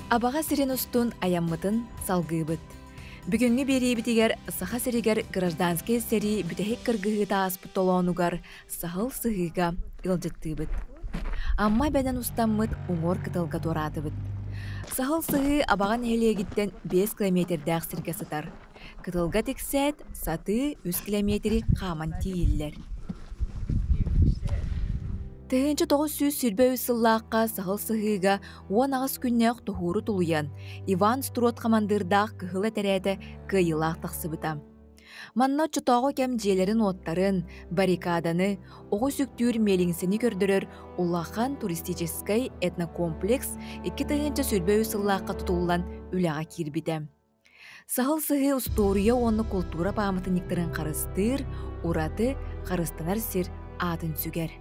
Абаға сирен устун аяммытын салгыбыт. Бүгүнгү берибитигер саха сиригер гражданский сери бүтехек кыргыгыта аспыт толонугар сахыл сыгыга ылжыттыбыт. Амма бәден устаммыт уңор кытылга торатыбыт. Сахыл сыгы абаған хелиегиттен 5 километрдәк сирге сытар. Кытылга тексет саты 100 километри қаман тииллер. Тыгынчы 900 сүрбө сыллааққа сахыл сыгыга 10 күннәк тухуру тулуян Иван Строт командырдақ кыхылы тәрәді кыйылақ тақсыбыта. Манна чутоғы кем желерин оттарын, баррикаданы, оғы сүктүр мелиңсini көрдірір улахан туристическай этнокомплекс 2 тыгынчы сүрбө сыллааққа тутулан үліға кирбіді. Сахыл сыгы устория онны культура памыты никтарын қарыстыр, ураты қарыстанар сир атын сүгер.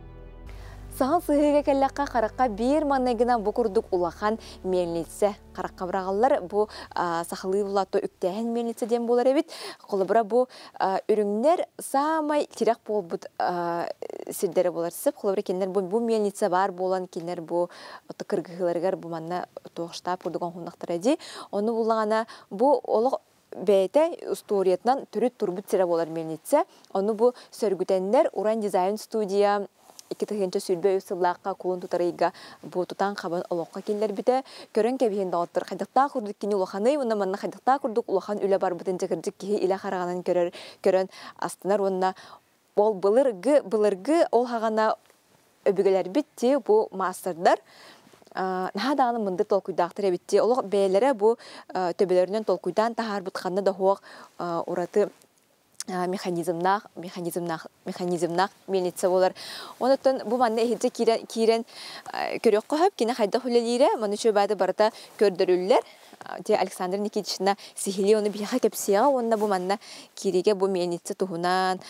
Сахыл сыгыга келлаққа қараққа бір маннагына бұқырдық улахан мельнице. Қараққа бірағалар бұл сахылы бұлатты үктәйін мельнице дем болар әбет. Қолыбыра бұл үріңнер самай тирек бол бұд сірдері болар сіп. Қолыбыра кенлер бұл мельнице бар болан, кенлер бұл кыргығыларғар бұл манна тоғыштап құрдыған құндақтар әде. Оны бұлағана бұл олық бәйті историятынан түрі турбут сірі болар мельнице. Оны бұл сөргітендер Уран дизайн студия 2 тыгынчы сүрбө сыллааққа кулун тутарыйга бу тутан қабан олоққа келдер біті. Көрін кәбейін дауыттыр. Қайдықта құрдық кені улаханы, онна манна қайдықта құрдық улахан үлі бар бұтын жекірдік кейі илі қарағанын көрін астынар онна ол бұлырғы ол хағана өбігілер бітті бұ мастырдар. Наға дағаны мынды толкуйдақтыр әбітті. Олық бәйлері бұ төбелерінен толкуйдан тағар бұтқанны да хоқ ұраты механизмнах мельница болар. Онытын бу манна эхидже кирен көрөк қойып, кені қайда хүлелері, мұны шөбәді барыта көрдірілер. Александр Никитична сихили оны бияға кепсияға, онына бу манна киреге бу мельница туғынан,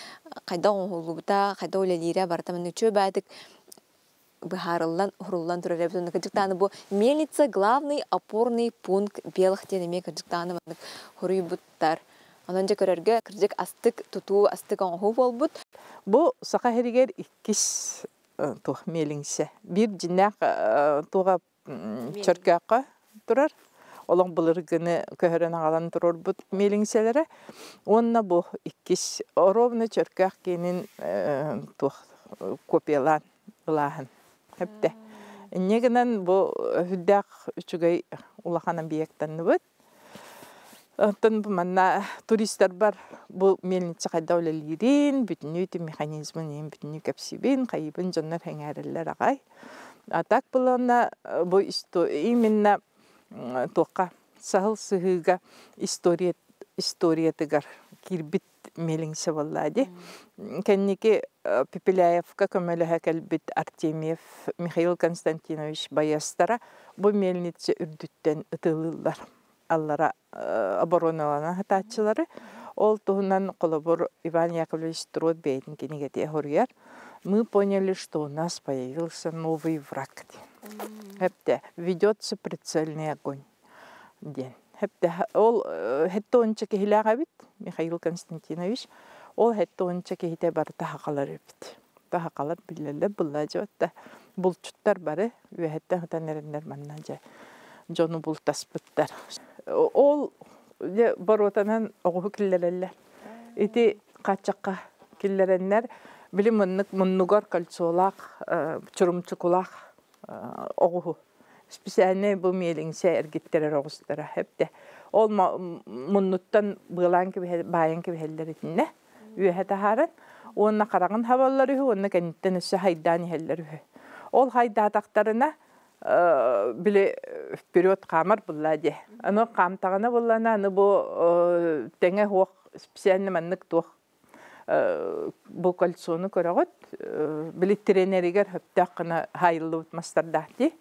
қайда оңғылғыта, қайда хүлелері барыта мұны шөбәдік бихарылан, хұрылан тұрар әбді. Кәдіктаны бу мельница главный опорный пункт белых тенеме кәдіктаны хұрый бұттар. Онанжа көрерге кірдік астық тұту, астық оңғы болбұд. Бұл сақа херігер 2 тух меліңсе. Бір жинақ туға чөркәққа тұрар. Олың бұлырғыны көхірін ағалан тұрар бұд меліңселері. Онна бұл 2 ровны чөркәқ кенін тух копиялан ұлағын. Әпті. Негінен бұл хүддәқ үшігай ұлақанын бейектенні бұд. Тон манна туристер бар бу мельница кайда үлелерин, бүтүнү механизмын, бүтүнү кепсибин, кайыбын жоннор хеңәрелер агай. А так булана бу именно тока сахыл сыгыга историятыгар кирбит мелиңсе боллади. Кенники Пепеляевка көмөлөһө келбит Артемьев Михаил Константинович Баястара бу мельница үрдүттен ытылылар. Аллара обороналана хатачылары. Ол туһунан колобор Иван Яковлевич Строт бейтин кенигете хорьяр. Мы поняли, что у нас появился новый враг. Хепте ведется прицельный огонь. Ден. Хепте ол хеттонча кехилагабит Михаил Константинович. Ол хеттонча кехите бар тахакалар бит. Тахакалар биллеле буллажотта булчуттар бары ve хетте хатанерендер маннажа. Жону бултаспыттар. Ол баротанан оғу киллереллер. Ити қачаққа киллереннер білім мұннуғар кальцолақ, чұрымчықулақ оғу. Специальный бұл мейліңсе әргеттерер оғыстары әпті. Ол мұннуттан бұғылан байын кебелер етінде. Үйе тахарын. Онына қарағын хавалары ху, онына кәнеттен өсі хайданы хеллер ху. Ол хайдатақтарына биле вперед камар буллади. Аны камтагына буллана, аны бу теңе хок специальный маннык тох бу кольцоны көрөгөт, биле тренеригер хөптакына хайылы мастардахти.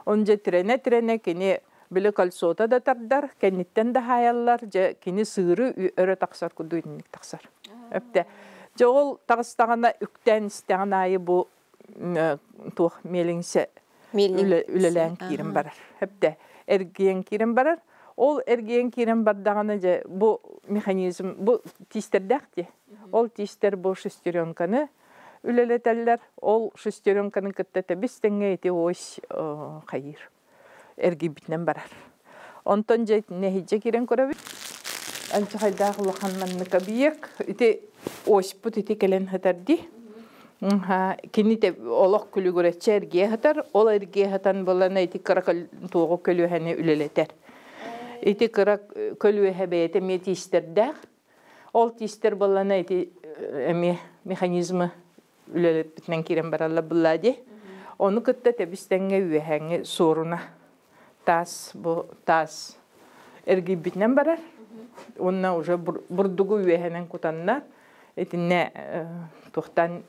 Онже трене кини биле кольцота да тардар, кенниттен да хаяллар, же кини сыры өрө таксар кудуйник таксар. Өптө. Же ол тагыстагына үктен истеген айы бу тох мелиңсе үлелен кирен барар. Хепте эрген кирен барар. Ол эрген кирен бардаганы же бу механизм, бу тистердакти. Ол тистер бу шестеренканы үлелетеллер. Ол шестеренканы кыттата бистеңе эти ось кайыр. Эрги битнен барар. Онтон жайт нехиже кирен көрөбүт. Анча хайдах лоханманны кабиек. Ити оспут ити келен хатарди. Кините олох күлүгүречер гехатар, ол эргехатан болана ити каракал туого көлүхәне үлелетер. Ити карак көлүхә бәйте метистердә. Ол тистер болана ити эми механизмы үлелет битнен кирен баралла буллади. Onu kıtta tebistenge üyehengi soruna tas bu tas ergi bitnen barar. Onna уже burdugu üyehenen kutanlar etinne tohtan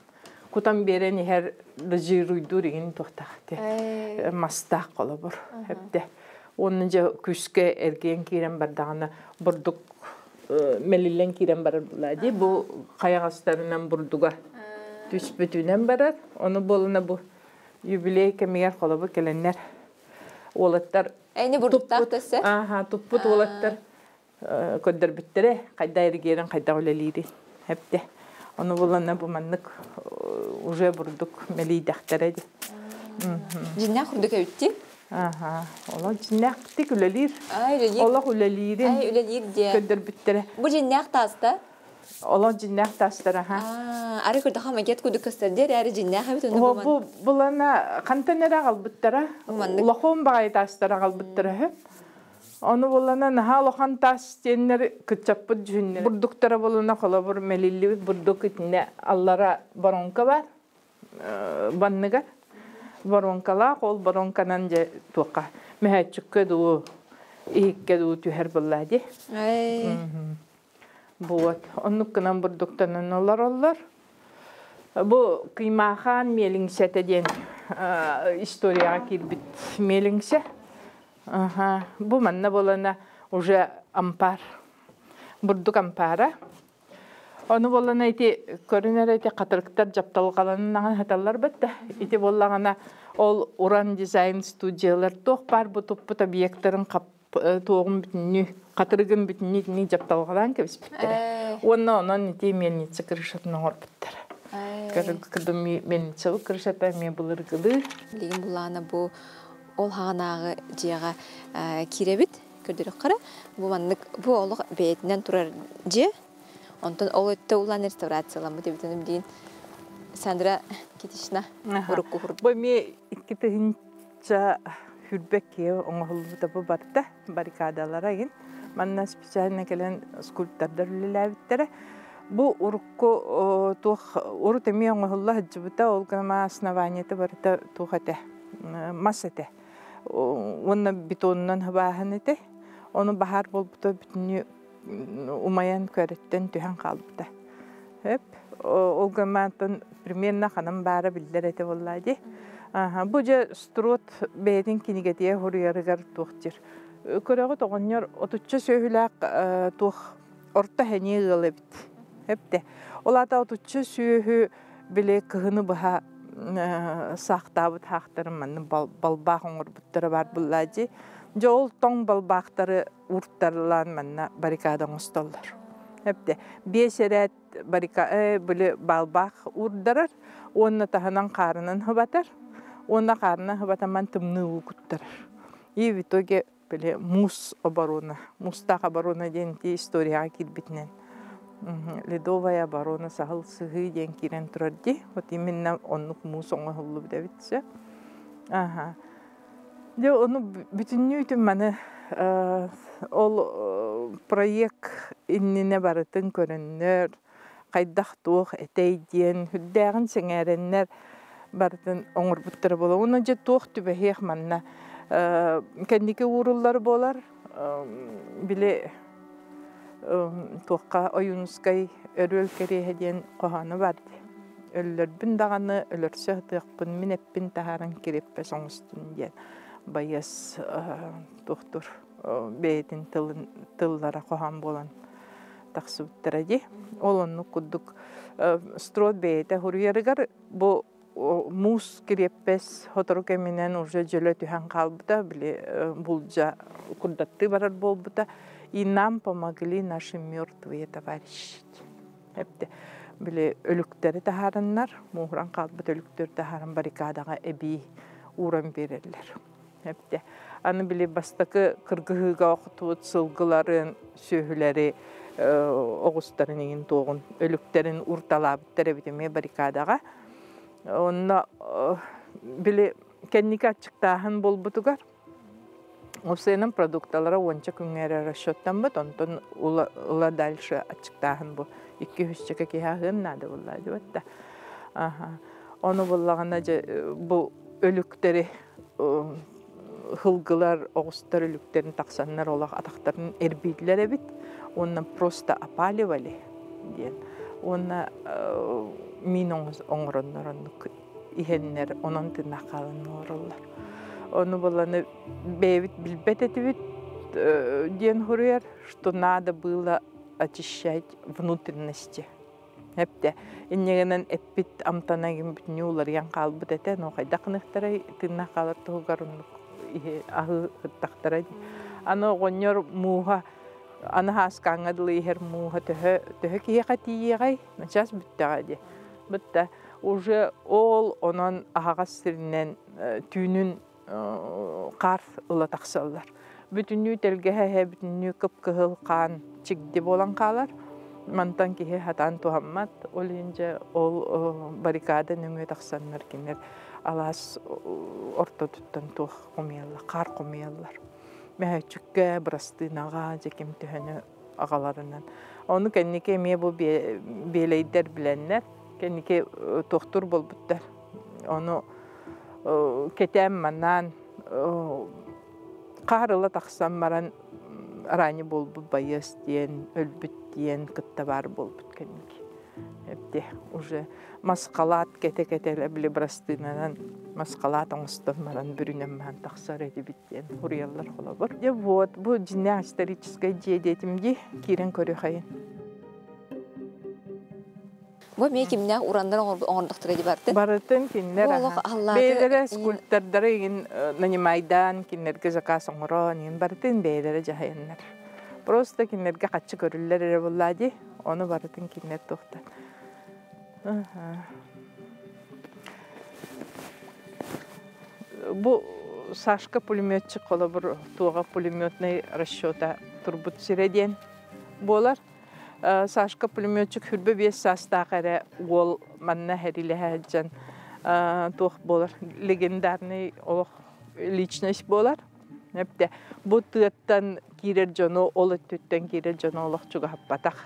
kutan bereni her rıcıruydur in tohtahtı. Mastaq olabur hepde. Onunca küske ergen kiren bardağına burduk melillen kiren barar buladi. Bu kayağaslarından burduga düşbütünen barar. Onu boluna bu Юбилей кемигер колобу келеннер. Олаттар. Эни бурдуктак тесе? Туппут олаттар. Көддөр биттере, кайда эргерен, кайда үлелири. Хепте. Оны болана бу маннык уже бурдук мелийдактар эди. Жиннак хурдук өттү? Ола жиннак тик үлелир. Ола үлелири. Үлелир де. Көддөр биттере. Бу жиннак таста? Ола жиннак тастара, Ары көрдө хама кет күдүк көстөрдөр, ары жиннак хабит ону болман. Бу булана кантенера калбыттара. Лохон багай тастара калбыттара хеп. Onu bolana naha lohan tas tenler kıçapıt jünner. Burduktara bolana kolabur melilli burduk itine allara baronka var. Banныга. Baronkala kol baronkanan je tuqa. Mehaçıkkı du ihke du tüher bulladi. Bu onu kınan burduktanan ollar. Bu kıymahan melingse den istoriya kirbit melingse. Bu manna bolana уже ampar. Burduk ampara. Onu bolana iti körünere iti katırıktar japtalgalanından hatallar bitti. İti bollagana ol Uran Design Studiyalar toq bar bu toppu tabiyektlerin toğun bütünü, katırgın bütünü japtalgalan kebis bitti. Onun iti menitsi kırışatına hor bitti. Kırdım menitsi bu kırışata men bulurgılı. Ligin bulana bu ol hağanağı ciyağa kirebit kördürük qara. Bu manlık bu oluk beyetinden turar ciye. Ondan ol ötte ulan restaurasiyalanma debitenim deyin. Sandra kitişna urukku hurdu. Bu me ikkite hinca hürbek ye ona hulu bu barda barikadalara gin. Manna spesialine gelen skulptörler lilabittere. Bu urukku tuh uru temi ona hulu hacıbıta olgama asnavaniyete barda tuhate masete. Onun bitonundan habahanete. Onu bahar bolbuta bütünü umayan köretten tühen kalbıda. Hep o zamandan примерно hanım bara bildirete vallahi. Bu je strot beytin kinigetiye huruyarıgar tuğçir. Körəği toğanlar otutça söhülaq tuğ orta həni gılebit. Hep de. Olada otutça söhü bile kıhını baha saqtabıt haqtarım manın balbaq oңur buttara var bullaji. Jol tong balbaqtары urttarılan manna barikadan ostollar. Hep de beşeret barika böyle balbaq urdarar. Onna tahanan qarının hıbatar. Onna qarının hıbataman tımны ukuttarar. И в итоге böyle mus оборона, мустақ оборона ден история кирбитнен. Ледовая оборона сахал сыгы ден кирен турарди. Вот именно оннук мус оңа хуллу битсе. Де onu bütünlüğü məni ol proyekt innine baratın körünler, qaydaq tuğ eteydiyen, hüddəğin sengərenlər baratın oңur buttara bola. Onu je tuğ tübehiyek manna kendiki uğurullar bolar. Bile tuğqa oyunskay örül kerehediyen qohanı vardı. Ölürbün dağını ölürse hıtıqpın mineppin taharan kireppe soğustun diyen. Bayas doktor beytin tıllara qohan bolan taqsıbıttara di. Olonu kudduk strot beyte huruyarıgar bu mus kireppes hotoruk eminen urja jöle tühen kalbıda bile bulca kuddattı barar bolbuda. И нам помогли наши мертвые товарищи. Hep de bile ölükleri taharanlar, muhran kalbıt ölükleri taharan barikadaga ebi uğran verirler. Hepte. Anı bile bastaki kırgıhıga okutuğut sılgıların söhüleri oğuzların egin doğun ölüklerin urtalabıttara bitime barikadaga. Onna bile kendiki açıktağın bolbutugar. O senin produktalara onca küngere raşottan bud, ondan ula dalşı açıktağın bu. 200 çeke kihahın nadı vallahi diyotta. Onu bullağına bu ölükleri hılgılar, oğuzlar ölüklerin taksanlar olaq ataqtarın erbiydiler ebit. Ondan prosta apalivali diyen. Ona min oңronlar, ihenler, onun tırnaqalın orullar. Onu bulanı beyvit bilbet etibit diyen huruyar, что надо было очищать внутренности. Hep de innegenen epbit amtanagin bitni ular yan qalbıt eten o qayda qınıqtaray tırnaqalar tuğgarunluk ahı hıttaqtaray. Ano gonyor muha ana haskangadılı her muha töhö kiye qatiyegay nachas bittagadi. Bitta уже ол онон ахагас сиринен түүнүн qar ıla taqsallar. Bütünlüğü telgehe bütünlüğü kıpkıhıl kan çigdi bolan qalar. Mantan ki hatan tuhammat olunca ol barikada nüngü taqsanlar kinler alas orta tuttan tuh qomyallar qar qomyallar. Mähçükkä brastynaga jekim töhönü agalarından. Onu kennike me bu beleyder bilenler kennike doktor bolbuttar. Onu ketem manan qarıla taqsan maran arani bolbu bayas diyen ölbüt diyen kıtta var bolbut kennike. Hepde уже маскалат кете-кетеле биле брастынадан маскалат оңстырмадан бүрүнемман тақсар эди биттен хурияллар холобор. Де вот бу жинне историческое жедетимди кирен көрөхайын. Бу мекимне урандар оңдыктыр эди барды. Бартын киннер. Бейлере скульптордары ин нанимайдан киннерге заказ оңро, нин бартын бейлере жаһаяннар. Просто киннерге качы көрүллер эре буллади. Onu baratın kinler tohtan. Bu Сашка пулеметчик olabur tuğa пулеметный расчета турбут сиреден болар. Сашка пулеметчик хүрбе 5 саста кара ол манна хериле хаджан тух болар. Легендарный олох личность болар. Hepde bu tığıttan girer jono olu tütten girer jono olох çuga happatak.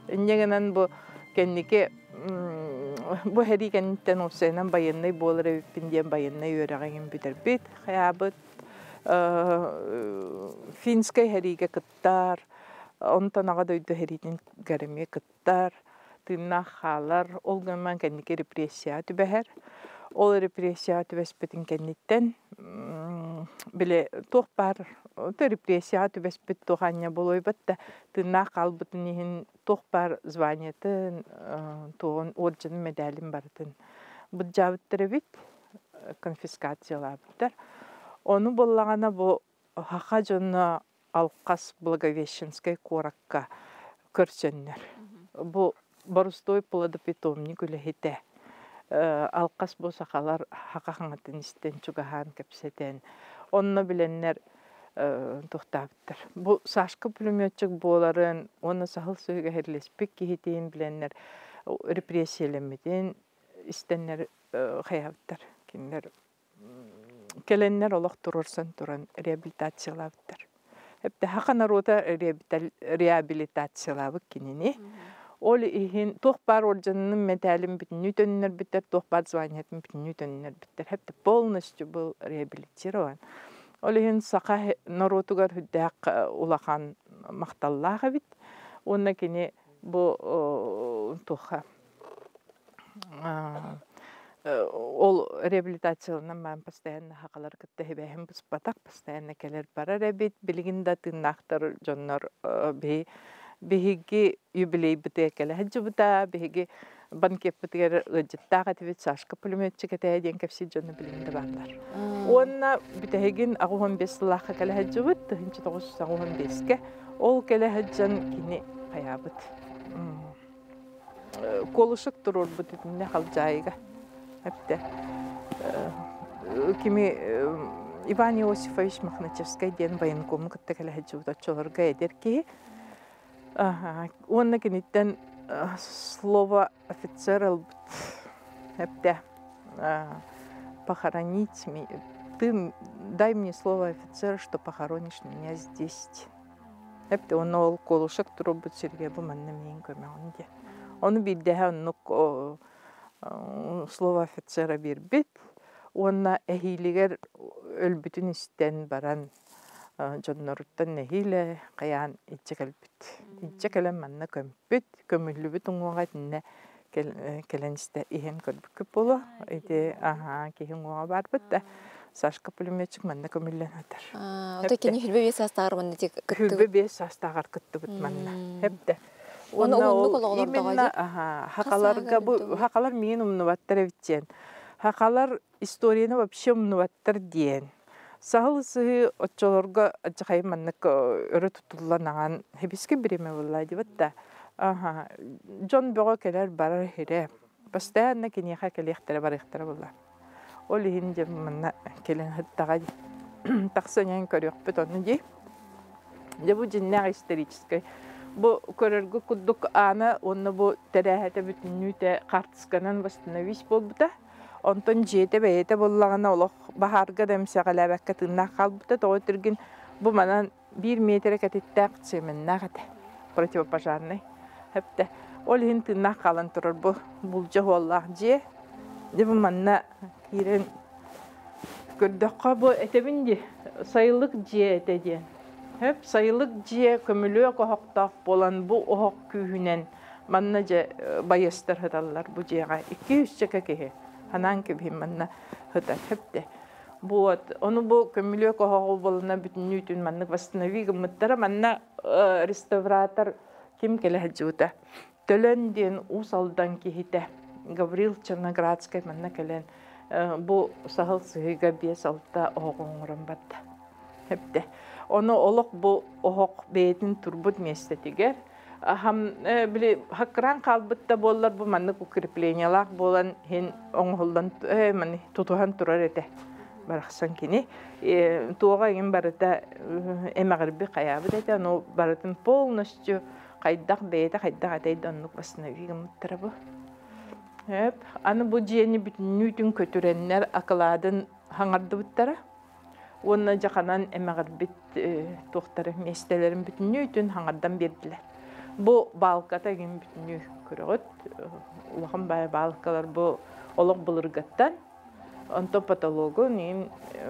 İnnegenen bu kendike bu heri kenditten olsaynan bayanay bolar evipindiyen bayanay öğreğin biterbit. Hayabıt finskay heriga kıttar. Ondan ağa doydu herinin garemiye kıttar. Tınna xalar olganman kendike represiyatı beher. Ol represiyatı vespetin kenditten bile tohbar to represiyatı vespet tohanya boloybatta tınna qalbıtın ihin tohbar званиятын тоон орден медалин бартын. Bu javıttırı bit konfiskasiyalabıttır. Onu bolağana bu haqa jonna Алқас Благовещенской коракка көрсөннөр. Bu Борустой плодопитомник үлехите. Алқас bu сақалар haqa хаңатын истен чугахан кепсетен. Онны bilenler toxtabıttır. Bu Сашка пулеметчик боларын, оны сахыл сөйге херлеспек кихитейін bilenler репрессиялемеден истеннер хайабыттыр. Кинлер келеннер олақ тұрырсан тұран реабилитациялабыттыр. Hep de haqa naroda реабилитациялабы кинини. Ол ихин тоқпар оржанының металин битнү төннер биттер, тоқпар званиятын битнү төннер биттер. Hep de полностью был реабилитирован. Ол ихин сақа народугар хүддәк улахан мақталлаға бит. Онна кини bu тоқа ол реабилитациялынан мен постоянно хақалар кытта хебэхим бұспатақ, постоянно келер барар әбет, білгінда тыннақтар жоннор бігігі юбилей біте келі хаджы бұта, бігігі банкеп бітігер ұджыттаға тевет Сашка пулеметчик әтәйе ден кәпсі жонны білгінді барлар. Онна бітігін ағуған 5 сылаққа келі хаджы бұт, 1995-ке ол келі хаджан кені қаябыт. Koluşuk durur bu dediğinde hal cayga. Hep de kimi Иван Иосифович Махначевский ден военком кытта келехеджут очолорга эдерки. Он кенеттен слово офицер хепте похоронить меня. Ты дай мне слово офицера, что похоронишь меня здесь. Хепте он ол колушак турбут Сергей буманна мен көмөгүндө. Оны бидде оннук слово офицера бирбит. Онна эхилигер өлбүтүн истен баран жонноруттан эхиле каян ичекелбит. Ичекелем манна көмпүт, көмүлүбүт уңуга тинне келенисте ихен көрбүк боло. Эти кехин уңуга барбыт да Сашка пулеметчик манна көмүллен атар. Ото кени хилбе бес астагыр манна тик кытты. Хилбе бес астагыр кыттыбыт манна. Хепте. Именно хакаларга бу хакалар мен умнубаттар эвитчен. Хакалар историяны вообще умнубаттар диен. Сахылысы отчолорга ажахай маннык өрө тутулланаган хебиске биреме боллай дибатта. Жон бого келер барар хире. Постоянно кенеха келехтере барыхтара болла. Ол хинде манна келен хаттага таксанян көрөкпөт оны ди. Бу жиннак исторический. Бу көрөргө куддук аны онны бу терехете бүтүнүтө картысканан восстановить болбута. Онтон жете бейте боллагана олох бахарга демсегалабакка тынна калбыта тоотургин бу манан 1 метр катиттак семеннагата противопожарный хепте ол хин тынна калан турар бу булжа боллах же деп манна кирен көрдөккө бу этебинди сайылык же этеди хеп сайылык же көмүлөө кохоктак болан бу охок күйүнен манна же байыстар хаталлар бу жега 200 чека кеhe Ханан кебим манна хата хепте. Вот, оно бу көмүлөө кохого болна бүтүнүтүн маннык восстановить гымыттара манна реставратор ким келехжута. Төлөнден усалдан кихите. Гаврил Черноградский манна келен бу сахал сыйга бес алта огоңрон батта. Хепте. Оно олок бу охок бетин турбут местетигер. Били хакран калбытта боллар бу маннык укреплениялар болан хен оңголдан мани тутухан турар эте барахсан кини туога ген барыта эмагырби каябы дете но барытын полностью кайдак бейте кайдак атайданнык восстановигим тарабы аны бу жени бүтүнүтүн көтүреннер акыладын хаңардыбыттара онна жаканан эмагырбит тохтары местелерин бүтүнүтүн хаңардан бердилер. Бу балката ген бүтүнү көрөт. Улахан бай балкалар бу олог булургаттан онто патологу нем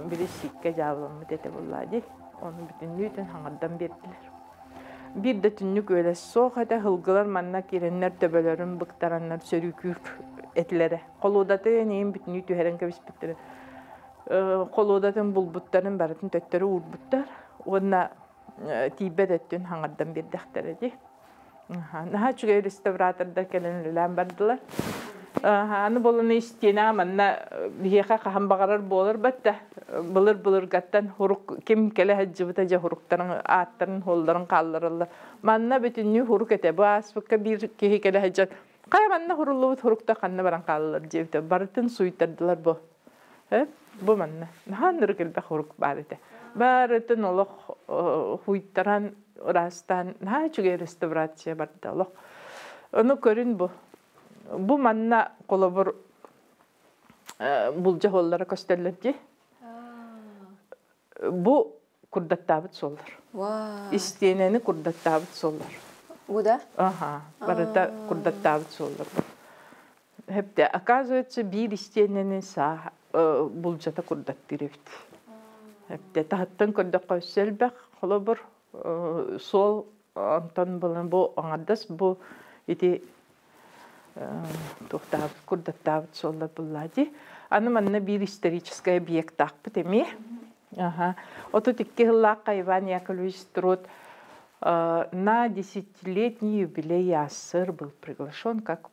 билисикке жабылмы дете боллади. Оны бүтүнүтүн хаңардан бердилер. Бир да түнүк өлө сохата хылгылар манна киреннер төбөлөрүн быктараннар сөрүкүр этлере. Колудаты нем бүтүнүтү херенке биспиттер. Колудатын булбуттарын баратын төттөрү урбуттар. Онна тибедеттен хаңардан бердихтерди. Наха чугай реставраторда келенлелен бардылар. Аны болуны истена манна бихеха кахан багарар болар батта. Былыр гаттан хурук ким келе хаджыбыта жа хуруктарын аттарын холдарын калларылар. Манна бүтүнү хурук эте басбыкка бир кихи келе хаджат. Кая манна хурулубут хурукта канна баран каллар жебите. Бартын суйтардылар бу. Бу манна. Наха ныргылда хурук бар эте. Бартын олох хуйттаран Растан, чугай реставрация бардалок. Оны көрүн бу. Бу манна колобур булжа холлары көстерлерди. Бу курдаттабыт соллар. Истенени курдаттабыт соллар. Буда? Барата курдаттабыт соллар. Хепте, оказывается, бир истенени са булжата курдаттырыбыт. Хепте, тахаттан курдакка өсселбек, колобур сол антон болан бу аңардас бу ити тохтабыт курдаттабыт соллар буллади. Аны манна бир исторический объект акпыт эми. Ото тикке хыллакка Иван Яковлевич Строт на 10-летний юбилей АССР был приглашен как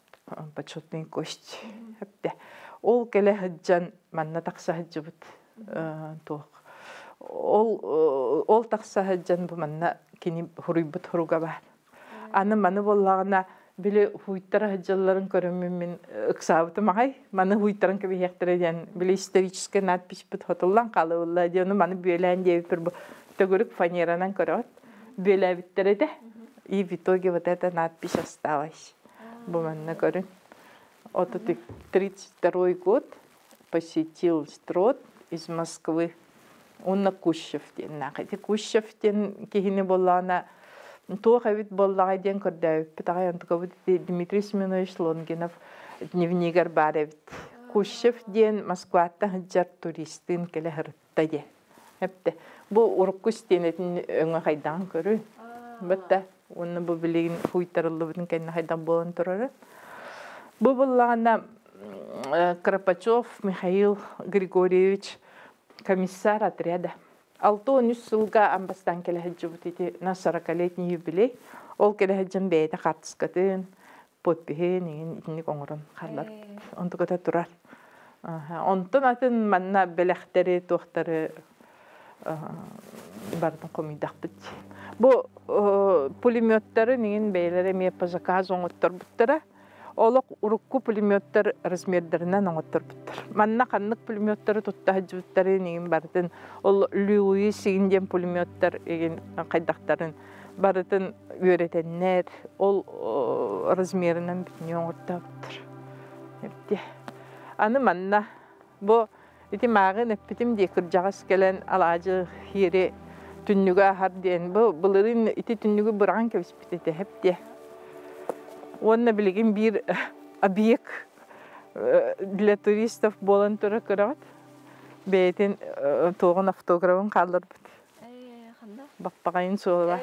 почетный гость. Ол келе хаджан манна такса хаджыбыт тох. Ол такса хаджан бу манна кини хуруйбут хуруга бар. Аны маны боллагына Bile huytara hacıların körümümün ıksabıtı mağay. Manı huytarın gibi hektere diyen bile исторический надпись bit hotulan kalıvılla diyornu manı böyleyen diye bir bu tegörük faneranan körüt. Böyle bittere de. И в итоге вот эта надпись осталась. Буманна горы. Вот это 32 год посетил Строт из Москвы. Он на Кущевтен. Нахайте Кущевтен кихини боллана. Туха вид боллага ден көрдәй. Питагай антыгы Дмитрий Семенович Лонгинов дневнигер бар вид. Кущевтен Москватта хыджар туристин келе хырттаде. Хепте. Бу уруккустен этин өңө хайдан көрү. Бетте. Оны бу билеген хуйтарылыбын кайна хайдан болан турары. Бу боллаганда Карпачев Михаил Григорьевич комиссар отряда. 6-13 жылга амбастан келе хаджыбыт ити на 40-летний юбилей. Ол келе хаджын бейді қатыскатын, подпихен, итинник оңырын қалар. Онтығыта турар. Онтын атын манна белектері, тоқтары бардың комидақ бітті. Бу пулеметтары неген бейлері ме по заказу оңыттыр бұттыра. Олық урукку пулеметтар размердерінен оңыттыр бұттыр. Манна қаннық пулеметтары тұтта хаджыбыттары неген бардың. Ол Луи сегінден пулеметтар еген қайдақтарын бардың өретеннер. Ол размерінен бітіне оңытта бұттыр. Аны манна бу ити мағын өппетім декір жағас келен алажы хире түннүгө харден былырын ити түннүгө бұрған кебіспететі хепте. Онна білген бір объект для туристов болан тұры кырат. Бейтін тоғын автографын қалыр бұд. Бақпағайын сола.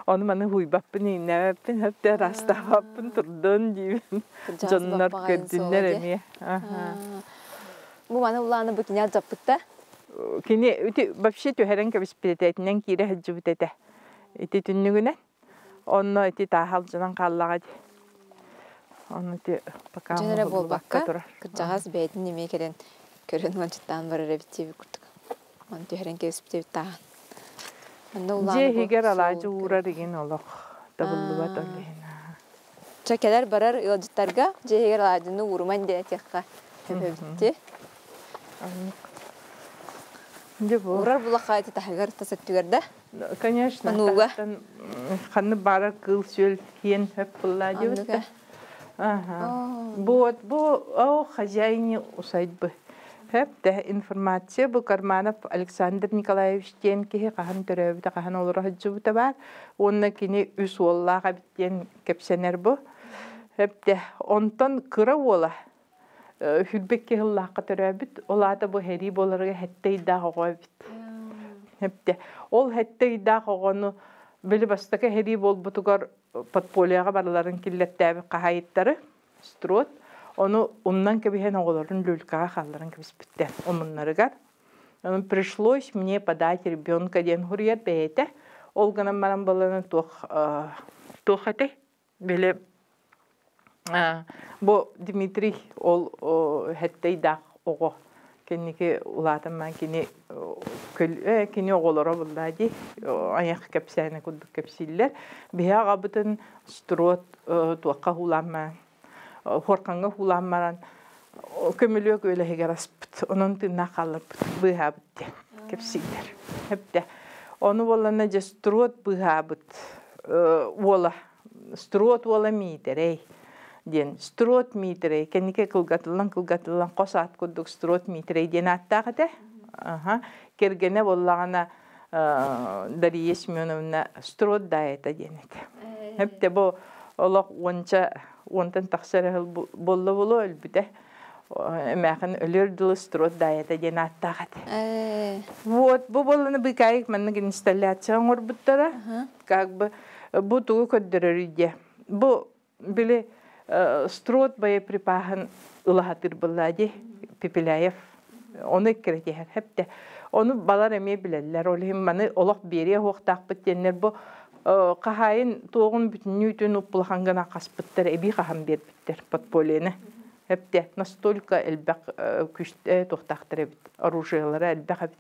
Оны маны хуйбаппын, инәвәппін, хепте растағаппын тұрдын дейбін. Жонлар көрдінлер әме. Бу маны уланы бу кине жаппытта? Кини вообще төһәрен кебиспететинен кире хаджыбытете. Ити түннүгүнен. Онно ити тахал жынан қаллага. Онно ити пока Жөнөрө болбакка. Кыржагас бейтин неме керен көрөн манчыттан бар репетиви курдук. Ман төһәрен кебиспетет та. Мында уланы. Же хигер алажы ура деген олох. Табыллыба толлена. Чакелер барар ылжыттарга же хигер алажыны урман дене текка. Себепти. Урар булака эти тахгар тасаттыгарда? Конечно. Ханны бара кыл сөл кен хөп булла дебитте. Бу хозяине усайбы. Хөп информация бу Карманов Александр Николаевич тен ки кахан төрөбүтө кахан олора хаджыбыта бар. Онна кини үс оллага биттен кепсенер бу. Хөп онтон кыра ола. Хүлбекке хыллаққа төрәбіт, олада бұл хәри боларға хәттей дағы ғойбіт. Хәпте. Ол хәттей дағы ғону білі бастықы хәри бол бұтығар подполияға барыларын келеттәбі қағайыттары, строт, оны умнан кәбіген оғыларын люлькаға қаларын кәбіспіттен, омынларығар. Пришлось мне подать ребенка ден хұрияр бәйті. Ол ғанам барам баланы тоқаты, білі бу Дмитрий ол хәттей дақ оғы. Кенеке улатыман кені оғылары бұллады. Аяқ кәпсәйіні күдік кәпсейлер. Бия ғабытын строт туаққа хуламан, хорқанға хуламан. Көмілік өлі хегер аспыт. Оның тына қалып бұға бұтты кәпсейлер. Хәпті. Оны болана же строт бұға бұт. Строт ола мейдер, ден строт митрей кенеке кылгатылан косат кудук строт митрей ден аттагыда кергене боллагана Дарья Семеновна строт дайта денет. Хепте бу олох онтан таксарыл болло элбите эмахан өлөрдүл строт дайта ден аттагыда. Вот бу болланы быкайык мен инсталляция орбуттара как бы бу тугу көддөрөрүдө. Бу биле строт боеприпасын ылахатыр буллади Пепеляев. Оны керетер хепте. Оны балар эме билелер. Олим маны олох бере хоктак биттенер бу кахайын тогун бүтүнүтүн упулхангана каспыттар эби кахан бербиттер подполияны. Хепте настолько элбак күчтө токтактыр бит. Оружиялары элбак.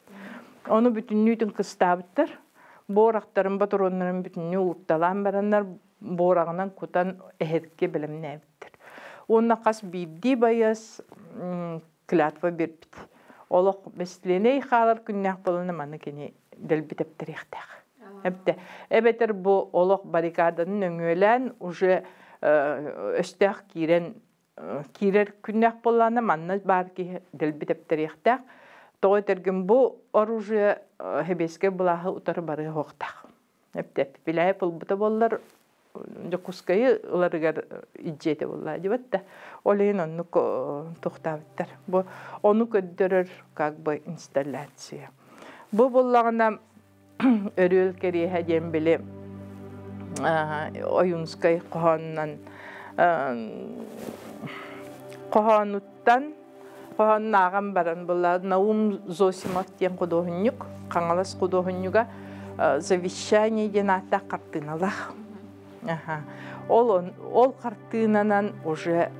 Оны бүтүнүтүн кыстабыттар. Борактарын батуроннарын бүтүнү уртталан барандар борағынан кутан эхетке билемнебиттер. Онна қас бидди байас клятва бербит. Олох бесленей халар күннәк боланы маны кені делбитептерихтәк. Эбетер бу олох баррикаданын өңөлән уже өстәк кирер күннәк боланы манны бар ки делбитептерихтәк. Тоғы терген бу оружие хебеске булахы утары бары хоқтақ. Пилай пулбута боллар жокускайы ыларыгар иджете болла дебатта. Олейн онну тухтабыттар. Бу ону көддөрөр как бы инсталляция. Бу боллагына өрүл кереха дем биле оюнскай коханнан кохануттан коханнаган баран болла Наум Зосимов тем кудохунюк, каңалас кудохунюга завещание дената картиналах. Ол картинанан уже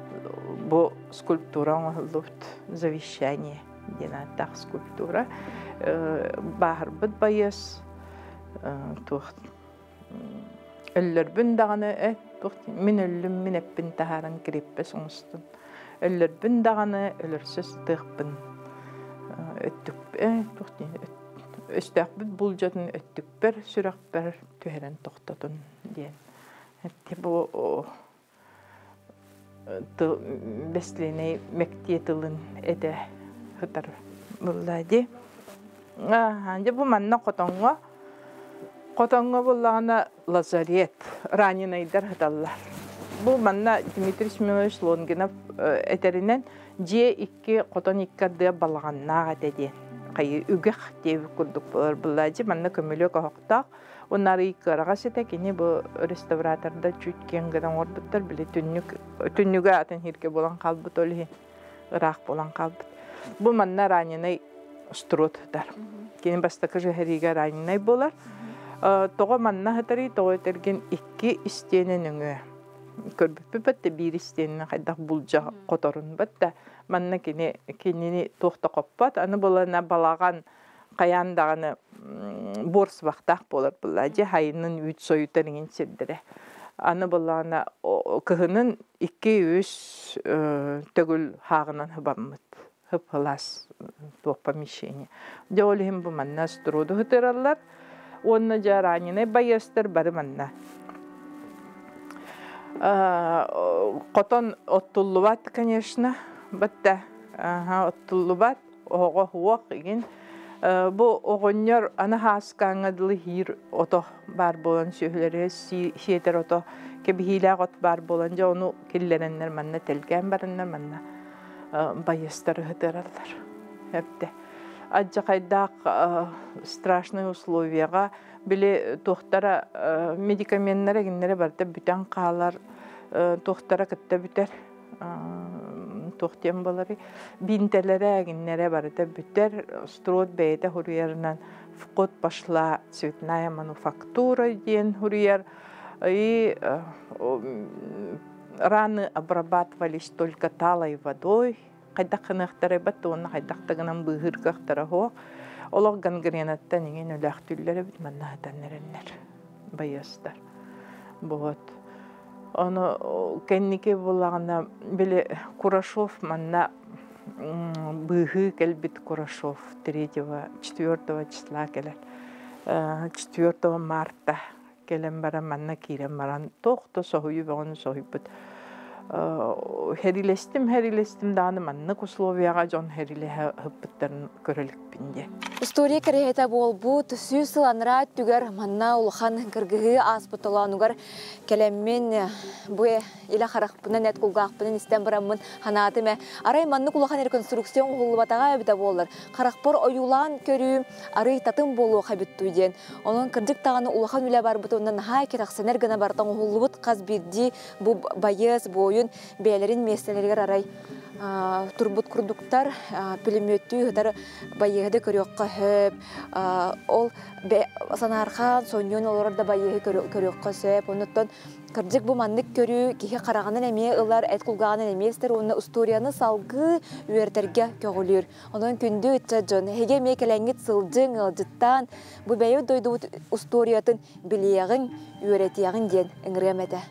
бу скульптура олут завещание дената скульптура бахарбыт байыс тух өллөрбүн даганы тух мен өллүм мен эппин тахаран кириппе соңустун өллөрбүн даганы өлөрсөз тыгпын өттүк тух өстөкбүт бул жатын өттүкпер сүрөкпер төһөрөн токтотун диен бу бесленей мектиетылын эде хытар буллади бу манна котоңго буллагана лазарет раненайдар хыталлар. Бу манна Дмитрий Семенович Лонгинов этеринен же 2 котон 2 балганнага деди. Кайы үгөх деп курдук буллади манна көмөлөк октак. Онары карагасыта кини бу реставраторда чүткен гынан ордуттар биле түннүгө атын хирке болан калбыт оле ырак болан калбыт. Бу манна раненай строттар. Кини бастакы жехериге раненай болар. Тога манна хатари тога терген 2 истенен өңө. Көрбүппетте бир истенен кайдак булжа которун батта манна кини тохта коппат аны болана балаган каяндаганы борс вактак болар булажы хайынын үт соютарын сирдире. Аны болана кыгынын 2-3 төгүл хагынан хыбаммыт. Хыпылас то помещение. Жолим бу манна строду хытыралар. Онна жаранины байыстыр бары манна. Котон оттуллубат, конечно, батта. Оттуллубат, ого хуак еген. Бу огоннор ана хаскаңадылы хир ото бар болан сөйлері, сиетер ото кебихилаг от бар болан жа ону келлереннер манна телген барыннар манна байыстыр хытыралар. Хепте. Аджа кайдак страшные условияга биле тохтара медикаменттер геннере барда бүтән калар тохтара кытта бүтер тохтем болары бинтелере геннере барда бүтер строт бейте хуруярнан вход пошла цветная мануфактура ден хуруяр и раны обрабатывались только талой водой. Кайдак хынактары баттуна кайдактагынан быгыр кактара хо олог гангренаттан ingen үлактүлләре бит манна таннереннер байыстар вот аны кеннике булагана биле Курашов манна быгы келбит Курашов 3-4 числа келер 4 марта келем бара манна кирем баран тохто сохую богон сохипут Херилестим даны манны условияга жон хериле хыппыттарын көрөлүк бинде. История керехета болбут сүйсыланра түгер манна улхан кыргыгы аспыталанугар келеммен бу ила харакпына нет кулгакпына истен барамын ханатыме арай манны улхан реконструкцион улбатага бита боллар. Харакпор оюлан көрү арай татым болу хабиттуден. Онун кырдык таганы улхан үле бар бутунан хай кераксенер гана бартан улбут каз бирди бу байыз бою бәлерин местелергер арай турбут курдуктар пулеметтүү хатар байыгы көрөккө хөп ол санархан соньон олорда байыгы көрөккө сөп онуттан Кырдык бу маннык көрүү кихи караганын эме ылар эт кулгаганын эместер онна историяны салгы үертерге көгүлүр. Онон күндү ытча жон хеге ме келеңит сылжың ылжыттан бу бәйө дойду историятын билиягын үеретиягын ден ыңрымете.